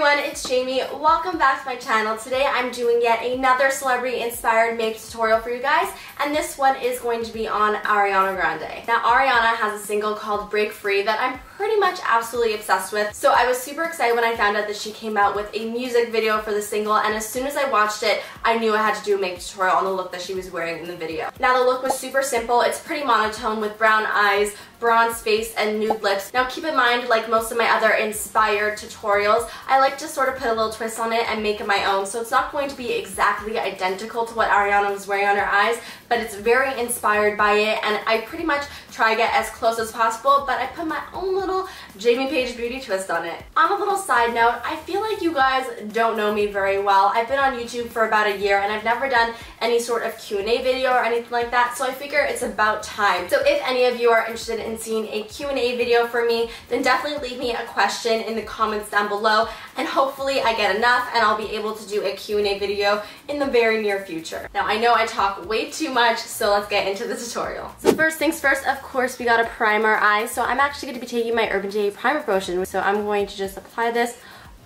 everyone, it's Jamie. Welcome back to my channel. Today I'm doing yet another celebrity inspired makeup tutorial for you guys, and this one is going to be on Ariana Grande. Now Ariana has a single called Break Free that I'm pretty much absolutely obsessed with, so I was super excited when I found out that she came out with a music video for the single, and as soon as I watched it, I knew I had to do a makeup tutorial on the look that she was wearing in the video. Now the look was super simple. It's pretty monotone with brown eyes, bronze face, and nude lips. Now keep in mind, like most of my other inspired tutorials, I like to sort of put a little twist on it and make it my own, so it's not going to be exactly identical to what Ariana was wearing on her eyes, but it's very inspired by it, and I pretty much try to get as close as possible, but I put my own little Jamie Paige beauty twist on it. On a little side note, I feel like you guys don't know me very well. I've been on YouTube for about a year, and I've never done any sort of Q&A video or anything like that, so I figure it's about time. So if any of you are interested in seeing a Q&A video for me, then definitely leave me a question in the comments down below, and hopefully I get enough and I'll be able to do a Q&A video in the very near future. Now I know I talk way too much, so let's get into the tutorial. So first things first, of course, we gotta prime our eyes. So I'm actually going to be taking my Urban Decay primer potion, so I'm going to just apply this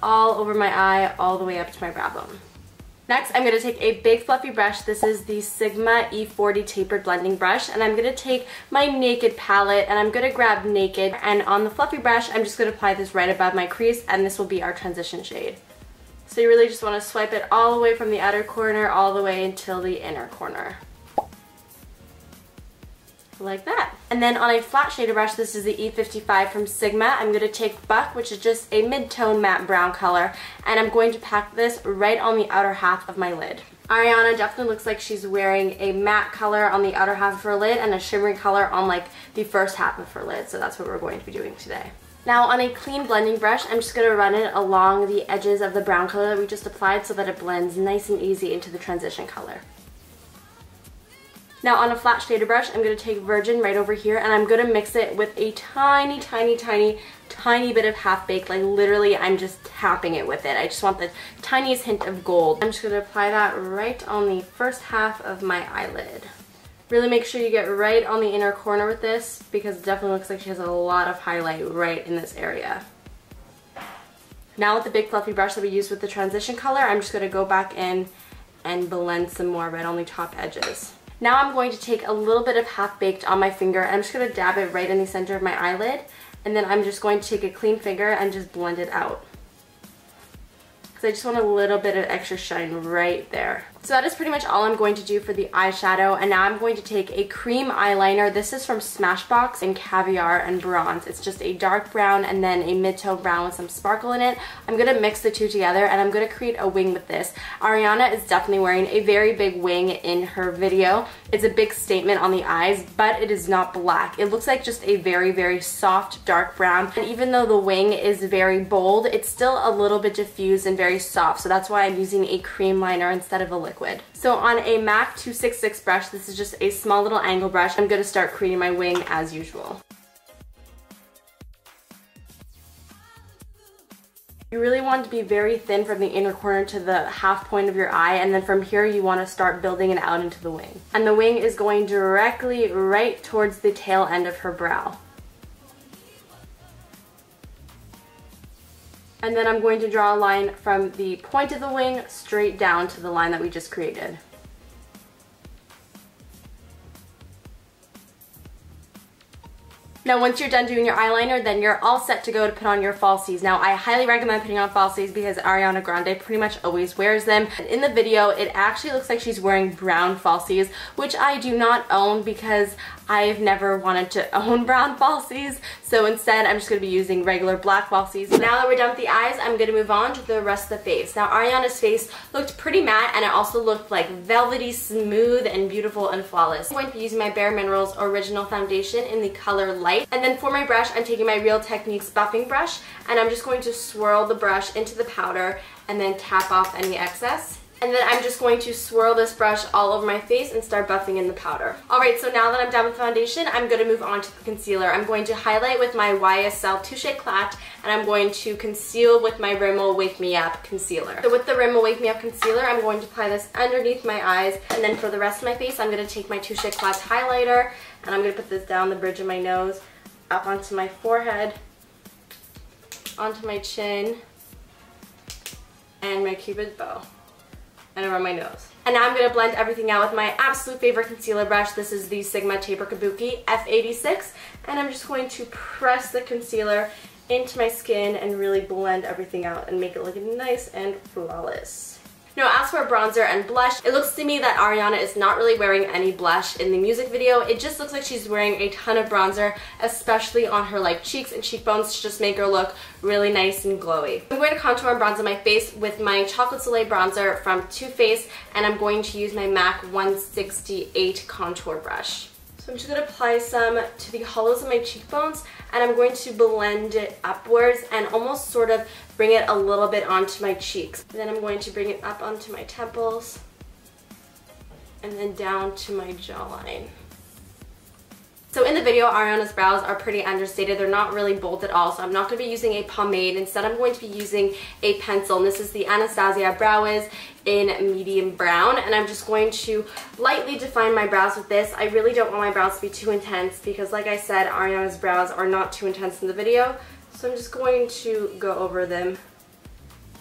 all over my eye all the way up to my brow bone. Next, I'm going to take a big fluffy brush. This is the Sigma E40 tapered blending brush, and I'm going to take my Naked palette and I'm going to grab Naked, and on the fluffy brush I'm just going to apply this right above my crease, and this will be our transition shade. So you really just want to swipe it all the way from the outer corner all the way until the inner corner. Like that. And then on a flat shader brush, this is the E55 from Sigma, I'm going to take Buck, which is just a mid-tone matte brown color, and I'm going to pack this right on the outer half of my lid. Ariana definitely looks like she's wearing a matte color on the outer half of her lid and a shimmery color on like the first half of her lid, so that's what we're going to be doing today. Now on a clean blending brush, I'm just going to run it along the edges of the brown color that we just applied so that it blends nice and easy into the transition color. Now on a flat shader brush, I'm going to take Virgin right over here, and I'm going to mix it with a tiny bit of Half Baked. Like literally I'm just tapping it with it. I just want the tiniest hint of gold. I'm just going to apply that right on the first half of my eyelid. Really make sure you get right on the inner corner with this, because it definitely looks like she has a lot of highlight right in this area. Now with the big fluffy brush that we used with the transition color, I'm just going to go back in and blend some more right on the top edges. Now I'm going to take a little bit of Half Baked on my finger, and I'm just going to dab it right in the center of my eyelid, and then I'm just going to take a clean finger and just blend it out. Because I just want a little bit of extra shine right there. So that is pretty much all I'm going to do for the eyeshadow, and now I'm going to take a cream eyeliner. This is from Smashbox in Caviar and Bronze. It's just a dark brown and then a mid-tone brown with some sparkle in it. I'm going to mix the two together, and I'm going to create a wing with this. Ariana is definitely wearing a very big wing in her video. It's a big statement on the eyes, but it is not black. It looks like just a very soft dark brown, and even though the wing is very bold, it's still a little bit diffused and very soft, so that's why I'm using a cream liner instead of a liquid. So on a MAC 266 brush, this is just a small little angle brush, I'm going to start creating my wing as usual. You really want it to be very thin from the inner corner to the half point of your eye, and then from here you want to start building it out into the wing. And the wing is going directly right towards the tail end of her brow. And then I'm going to draw a line from the point of the wing straight down to the line that we just created. Now once you're done doing your eyeliner, then you're all set to go to put on your falsies. Now I highly recommend putting on falsies because Ariana Grande pretty much always wears them. In the video, it actually looks like she's wearing brown falsies, which I do not own because I've never wanted to own brown falsies, so instead I'm just going to be using regular black falsies. Now that we're done with the eyes, I'm going to move on to the rest of the face. Now Ariana's face looked pretty matte, and it also looked like velvety, smooth, and beautiful and flawless. I'm going to be using my Bare Minerals Original Foundation in the color Light, and then for my brush I'm taking my Real Techniques buffing brush, and I'm just going to swirl the brush into the powder and then tap off any excess. And then I'm just going to swirl this brush all over my face and start buffing in the powder. Alright, so now that I'm done with foundation, I'm going to move on to the concealer. I'm going to highlight with my YSL Touche Eclat, and I'm going to conceal with my RImmel Wake Me Up concealer. So with the RImmel Wake Me Up concealer, I'm going to apply this underneath my eyes, and then for the rest of my face, I'm going to take my Touche Eclat highlighter, and I'm going to put this down the bridge of my nose, up onto my forehead, onto my chin, and my Cupid bow and around my nose. And now I'm going to blend everything out with my absolute favorite concealer brush. This is the Sigma Taper Kabuki F86, and I'm just going to press the concealer into my skin and really blend everything out and make it look nice and flawless. Now, as for bronzer and blush, it looks to me that Ariana is not really wearing any blush in the music video. It just looks like she's wearing a ton of bronzer, especially on her like cheeks and cheekbones, to just make her look really nice and glowy. I'm going to contour and bronze my face with my Chocolate Soleil bronzer from Too Faced, and I'm going to use my MAC 168 contour brush. So I'm just going to apply some to the hollows of my cheekbones, and I'm going to blend it upwards and almost sort of bring it a little bit onto my cheeks. And then I'm going to bring it up onto my temples and then down to my jawline. So in the video, Ariana's brows are pretty understated. They're not really bold at all, so I'm not going to be using a pomade. Instead, I'm going to be using a pencil, and this is the Anastasia Brow Wiz in medium brown, and I'm just going to lightly define my brows with this. I really don't want my brows to be too intense because, like I said, Ariana's brows are not too intense in the video, so I'm just going to go over them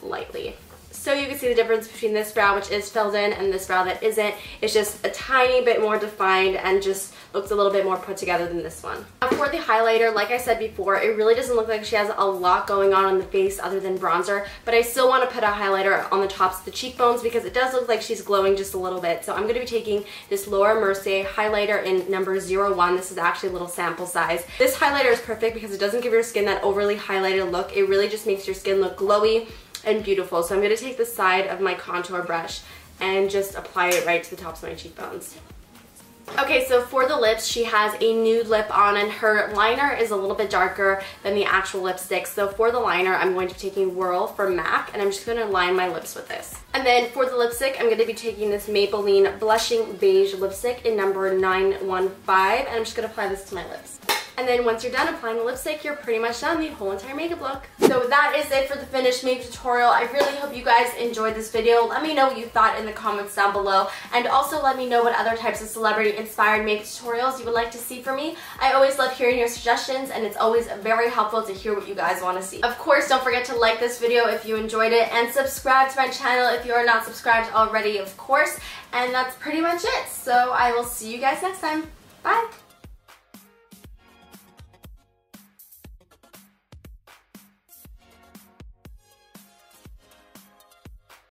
lightly. So you can see the difference between this brow, which is filled in, and this brow that isn't. It's just a tiny bit more defined and just looks a little bit more put together than this one. Now for the highlighter, like I said before, it really doesn't look like she has a lot going on the face other than bronzer, but I still want to put a highlighter on the tops of the cheekbones because it does look like she's glowing just a little bit. So I'm going to be taking this Laura Mercier highlighter in number 01. This is actually a little sample size. This highlighter is perfect because it doesn't give your skin that overly highlighted look. It really just makes your skin look glowy and beautiful. So I'm going to take the side of my contour brush and just apply it right to the tops of my cheekbones. Okay, so for the lips, she has a nude lip on, and her liner is a little bit darker than the actual lipstick. So for the liner, I'm going to be taking Whirl from MAC, and I'm just going to line my lips with this. And then for the lipstick, I'm going to be taking this Maybelline Blushing Beige lipstick in number 915, and I'm just going to apply this to my lips. And then once you're done applying the lipstick, you're pretty much done the whole entire makeup look. So that is it for the finished makeup tutorial. I really hope you guys enjoyed this video. Let me know what you thought in the comments down below. And also let me know what other types of celebrity-inspired makeup tutorials you would like to see from me. I always love hearing your suggestions, and it's always very helpful to hear what you guys want to see. Of course, don't forget to like this video if you enjoyed it, and subscribe to my channel if you are not subscribed already, of course. And that's pretty much it. So I will see you guys next time. Bye!